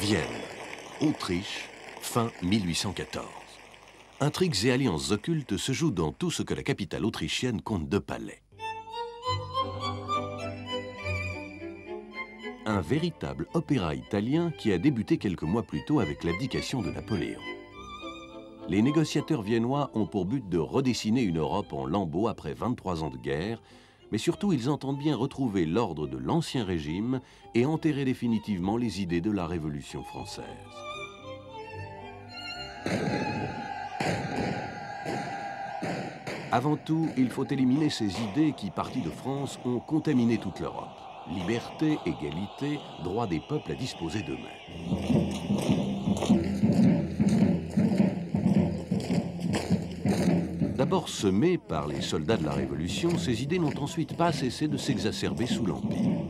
Vienne, Autriche, fin 1814. Intrigues et alliances occultes se jouent dans tout ce que la capitale autrichienne compte de palais. Un véritable opéra italien qui a débuté quelques mois plus tôt avec l'abdication de Napoléon. Les négociateurs viennois ont pour but de redessiner une Europe en lambeaux après 23 ans de guerre, mais surtout ils entendent bien retrouver l'ordre de l'Ancien Régime et enterrer définitivement les idées de la Révolution française. Avant tout, il faut éliminer ces idées qui, parties de France, ont contaminé toute l'Europe. Liberté, égalité, droit des peuples à disposer d'eux-mêmes. D'abord semées par les soldats de la Révolution, ces idées n'ont ensuite pas cessé de s'exacerber sous l'Empire.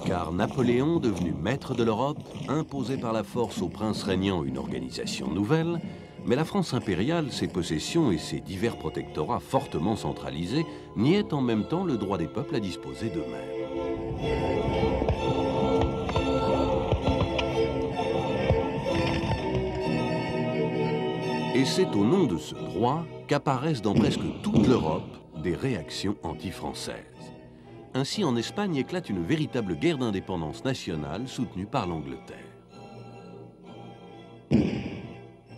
Car Napoléon, devenu maître de l'Europe, imposait par la force aux princes régnants une organisation nouvelle, mais la France impériale, ses possessions et ses divers protectorats fortement centralisés niaient en même temps le droit des peuples à disposer d'eux-mêmes. Et c'est au nom de ce droit qu'apparaissent dans presque toute l'Europe des réactions anti-françaises. Ainsi, en Espagne éclate une véritable guerre d'indépendance nationale soutenue par l'Angleterre.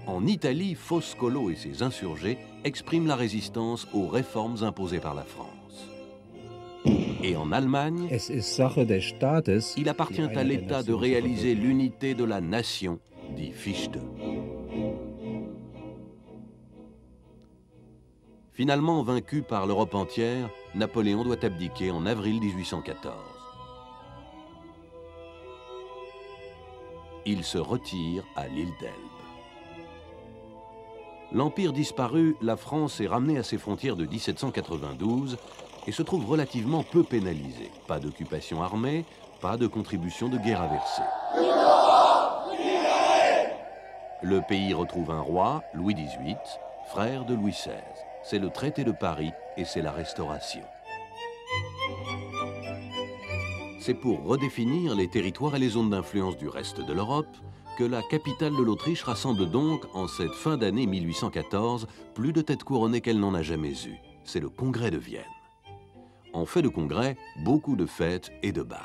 En Italie, Foscolo et ses insurgés expriment la résistance aux réformes imposées par la France. Et en Allemagne, il appartient à l'État de réaliser l'unité de la nation, dit Fichte. Finalement vaincu par l'Europe entière, Napoléon doit abdiquer en avril 1814. Il se retire à l'île d'Elbe. L'Empire disparu, la France est ramenée à ses frontières de 1792 et se trouve relativement peu pénalisée. Pas d'occupation armée, pas de contribution de guerre à verser. Le pays retrouve un roi, Louis XVIII, frère de Louis XVI. C'est le traité de Paris et c'est la Restauration. C'est pour redéfinir les territoires et les zones d'influence du reste de l'Europe que la capitale de l'Autriche rassemble donc en cette fin d'année 1814 plus de têtes couronnées qu'elle n'en a jamais eues. C'est le Congrès de Vienne. En fait de congrès, beaucoup de fêtes et de bals.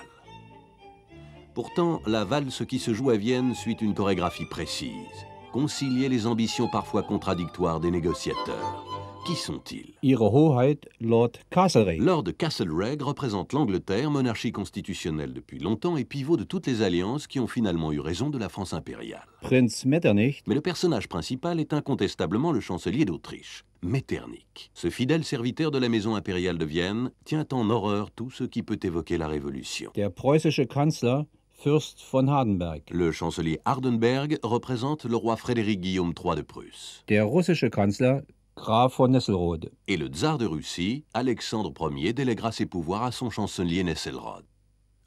Pourtant, la valse qui se joue à Vienne suit une chorégraphie précise. Concilier les ambitions parfois contradictoires des négociateurs. Qui sont-ils? Ihre Hoheit, Lord Castlereagh. Lord Castlereagh représente l'Angleterre, monarchie constitutionnelle depuis longtemps et pivot de toutes les alliances qui ont finalement eu raison de la France impériale. Prinz Metternich. Mais le personnage principal est incontestablement le chancelier d'Autriche, Metternich. Ce fidèle serviteur de la maison impériale de Vienne tient en horreur tout ce qui peut évoquer la Révolution. Der preußische Kanzler, Fürst von Hardenberg. Le chancelier Hardenberg représente le roi Frédéric Guillaume III de Prusse. Der russische Kanzler, Graf von Nesselrode. Et le tsar de Russie, Alexandre Ier, déléguera ses pouvoirs à son chancelier Nesselrode.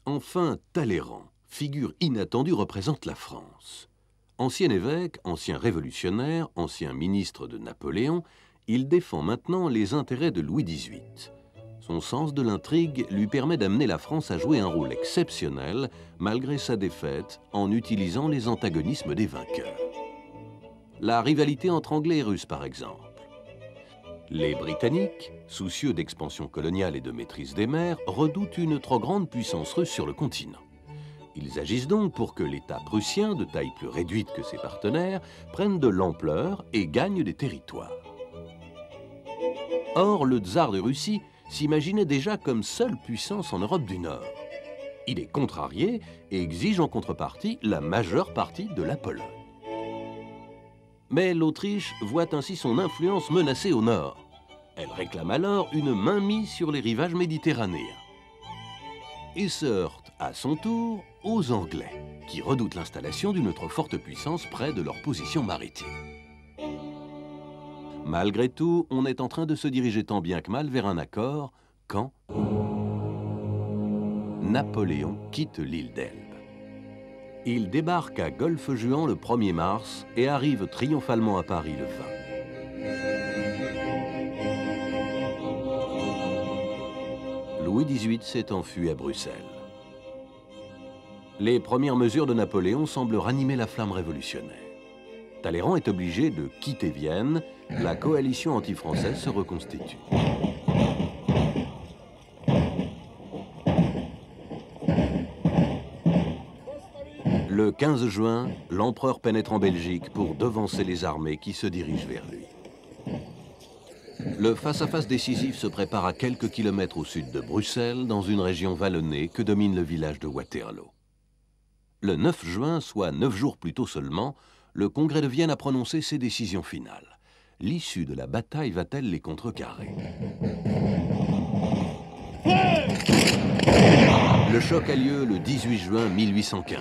Enfin, Talleyrand, figure inattendue, représente la France. Ancien évêque, ancien révolutionnaire, ancien ministre de Napoléon, il défend maintenant les intérêts de Louis XVIII. Son sens de l'intrigue lui permet d'amener la France à jouer un rôle exceptionnel, malgré sa défaite, en utilisant les antagonismes des vainqueurs. La rivalité entre Anglais et Russes, par exemple. Les Britanniques, soucieux d'expansion coloniale et de maîtrise des mers, redoutent une trop grande puissance russe sur le continent. Ils agissent donc pour que l'État prussien, de taille plus réduite que ses partenaires, prenne de l'ampleur et gagne des territoires. Or, le tsar de Russie s'imaginait déjà comme seule puissance en Europe du Nord. Il est contrarié et exige en contrepartie la majeure partie de la Pologne. Mais l'Autriche voit ainsi son influence menacée au nord. Elle réclame alors une mainmise sur les rivages méditerranéens. Et se heurte à son tour aux Anglais, qui redoutent l'installation d'une trop forte puissance près de leur position maritime. Malgré tout, on est en train de se diriger tant bien que mal vers un accord quand Napoléon quitte l'île d'Elbe. Il débarque à Golfe-Juan le 1er mars et arrive triomphalement à Paris le 20. Louis XVIII s'est enfui à Bruxelles. Les premières mesures de Napoléon semblent ranimer la flamme révolutionnaire. Talleyrand est obligé de quitter Vienne, la coalition anti-française se reconstitue. Le 15 juin, l'empereur pénètre en Belgique pour devancer les armées qui se dirigent vers lui. Le face-à-face décisif se prépare à quelques kilomètres au sud de Bruxelles, dans une région vallonnée que domine le village de Waterloo. Le 9 juin, soit 9 jours plus tôt seulement, le Congrès de Vienne a prononcé ses décisions finales. L'issue de la bataille va-t-elle les contrecarrer? Le choc a lieu le 18 juin 1815.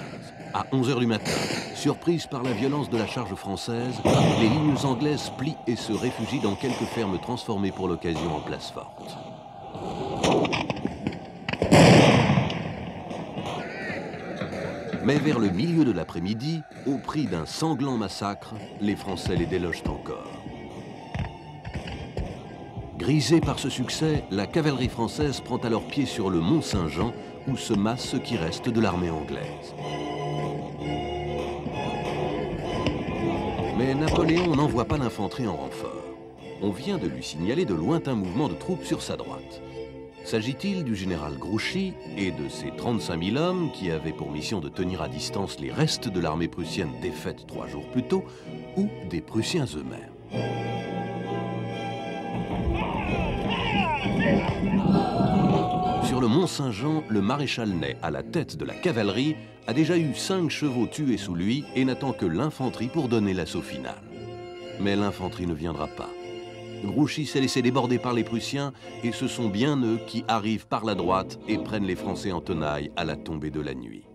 À 11 h du matin, surprises par la violence de la charge française, les lignes anglaises plient et se réfugient dans quelques fermes transformées pour l'occasion en places fortes. Mais vers le milieu de l'après-midi, au prix d'un sanglant massacre, les Français les délogent encore. Grisée par ce succès, la cavalerie française prend alors pied sur le Mont Saint-Jean, où se masse ce qui reste de l'armée anglaise. Mais Napoléon n'envoie pas l'infanterie en renfort. On vient de lui signaler de lointains mouvements de troupes sur sa droite. S'agit-il du général Grouchy et de ses 35 000 hommes qui avaient pour mission de tenir à distance les restes de l'armée prussienne défaite 3 jours plus tôt, ou des Prussiens eux-mêmes? Sur le Mont Saint-Jean, le maréchal Ney, à la tête de la cavalerie, a déjà eu 5 chevaux tués sous lui et n'attend que l'infanterie pour donner l'assaut final. Mais l'infanterie ne viendra pas. Grouchy s'est laissé déborder par les Prussiens et ce sont bien eux qui arrivent par la droite et prennent les Français en tenaille à la tombée de la nuit.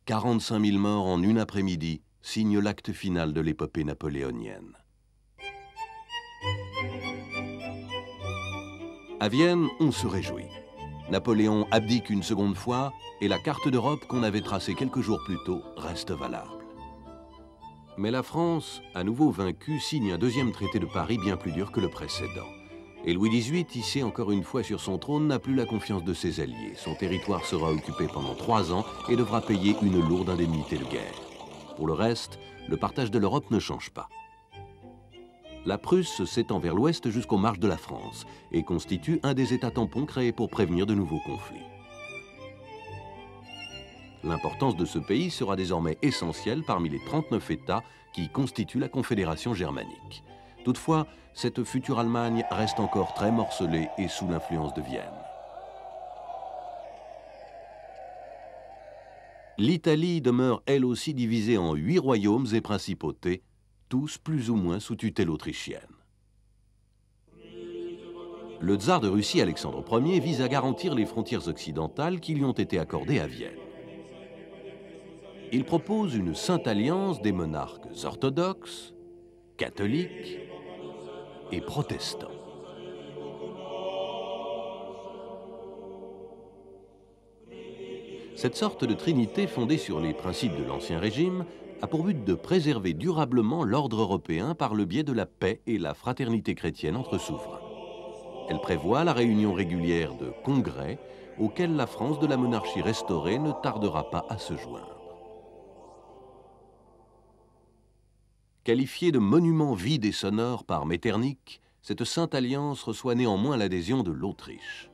45 000 morts en une après-midi signe l'acte final de l'épopée napoléonienne. À Vienne, on se réjouit. Napoléon abdique une seconde fois et la carte d'Europe qu'on avait tracée quelques jours plus tôt reste valable. Mais la France, à nouveau vaincue, signe un deuxième traité de Paris bien plus dur que le précédent. Et Louis XVIII, hissé encore une fois sur son trône, n'a plus la confiance de ses alliés. Son territoire sera occupé pendant 3 ans et devra payer une lourde indemnité de guerre. Pour le reste, le partage de l'Europe ne change pas. La Prusse s'étend vers l'ouest jusqu'aux marges de la France et constitue un des États tampons créés pour prévenir de nouveaux conflits. L'importance de ce pays sera désormais essentielle parmi les 39 États qui constituent la Confédération germanique. Toutefois, cette future Allemagne reste encore très morcelée et sous l'influence de Vienne. L'Italie demeure elle aussi divisée en 8 royaumes et principautés, tous plus ou moins sous tutelle autrichienne. Le tsar de Russie, Alexandre Ier, vise à garantir les frontières occidentales qui lui ont été accordées à Vienne. Il propose une sainte alliance des monarques orthodoxes, catholiques et protestants. Cette sorte de trinité fondée sur les principes de l'Ancien Régime a pour but de préserver durablement l'ordre européen par le biais de la paix et la fraternité chrétienne entre souverains. Elle prévoit la réunion régulière de congrès auxquels la France de la monarchie restaurée ne tardera pas à se joindre. Qualifiée de monument vide et sonore par Metternich, cette sainte alliance reçoit néanmoins l'adhésion de l'Autriche.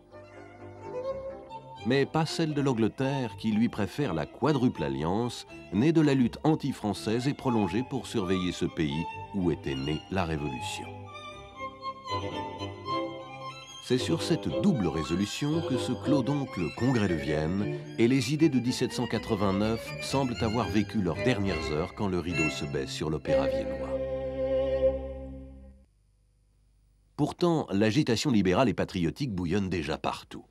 Mais pas celle de l'Angleterre qui lui préfère la quadruple alliance, née de la lutte anti-française et prolongée pour surveiller ce pays où était née la Révolution. C'est sur cette double résolution que se clôt donc le Congrès de Vienne et les idées de 1789 semblent avoir vécu leurs dernières heures quand le rideau se baisse sur l'opéra viennois. Pourtant, l'agitation libérale et patriotique bouillonne déjà partout.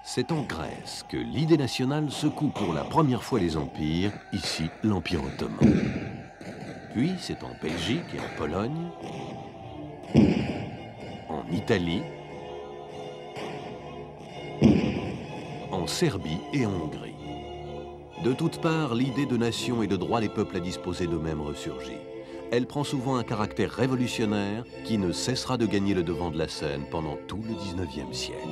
C'est en Grèce que l'idée nationale secoue pour la première fois les empires, ici l'Empire ottoman. Puis c'est en Belgique et en Pologne, en Italie, en Serbie et en Hongrie. De toutes parts, l'idée de nation et de droit des peuples à disposer d'eux-mêmes ressurgit. Elle prend souvent un caractère révolutionnaire qui ne cessera de gagner le devant de la scène pendant tout le 19e siècle.